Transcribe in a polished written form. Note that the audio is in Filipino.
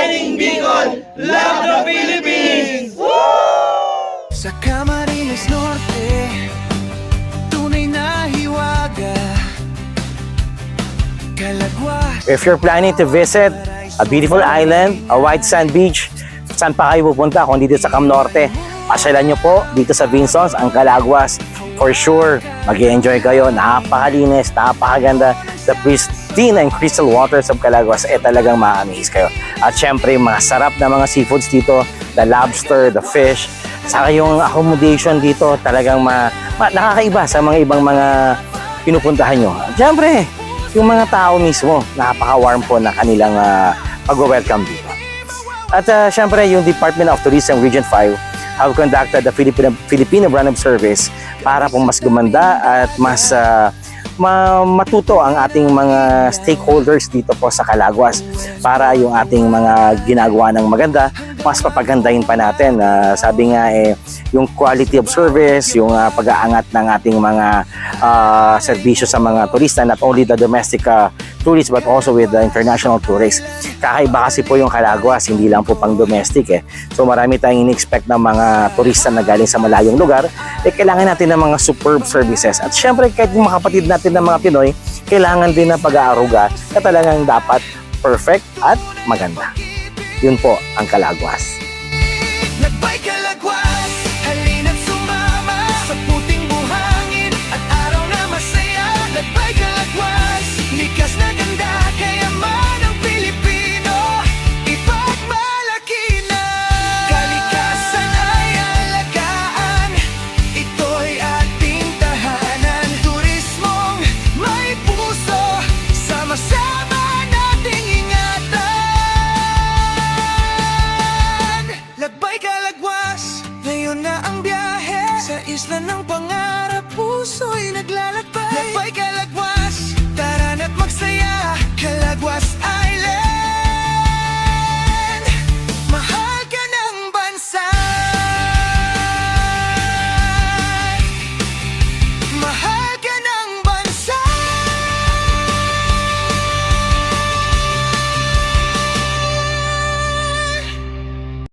Fighting Bicol, love the Philippines! Sa Camarines Norte, tunay na hiwaga, Calagwas. If you're planning to visit a beautiful island, a white sand beach, saan pa kayo pupunta kung dito sa Cam Norte? Pasyalan nyo po dito sa Vinsons, ang Calagwas. For sure, mag-i-enjoy kayo. Napakalinis, napakaganda. The pristine and crystal waters of Calagwas, talagang ma-amaze kayo. At syempre, masarap na mga seafoods dito. The lobster, the fish. Saka yung accommodation dito, talagang nakakaiba sa mga ibang mga pinupuntahan nyo. At syempre, yung mga tao mismo, napaka-warm po na kanilang pag-welcome dito. At syempre, yung Department of Tourism Region 5 have conducted the Filipino Brand of Service para po mas gumanda at mas matuto ang ating mga stakeholders dito po sa Calagwas para yung ating mga ginagawa ng maganda, mas papagandahin pa natin. Sabi nga yung quality of service, yung pag-aangat ng ating mga serbisyo sa mga turista, not only the domestic tourists but also with the international tourists. Kakaiba kasi po yung Calagwas, hindi lang po pang domestic So marami tayong in-expect ng mga turista na galing sa malayong lugar, kailangan natin ng mga superb services. At syempre kahit yung mga kapatid natin ng mga Pinoy, kailangan din ng pag-aaruga na talagang dapat perfect at maganda. Yun po ang Calagwas. Lagbay Calagwas, halina't sumama sa puting buhangin at araw na masaya. Lagbay Calagwas, likas na ganda, kayaman ng Pilipino, ipagmalaki na. Kalikasan ay alagaan, ito'y ating tahanan. Turismong may puso, sama-sama nating ingatan. Lagbay Calagwas, ngayon na ang biyahe sa isla ng pangarap, puso'y naglalakbay. Lagbay Calagwas, tara na't magsaya, Calagwas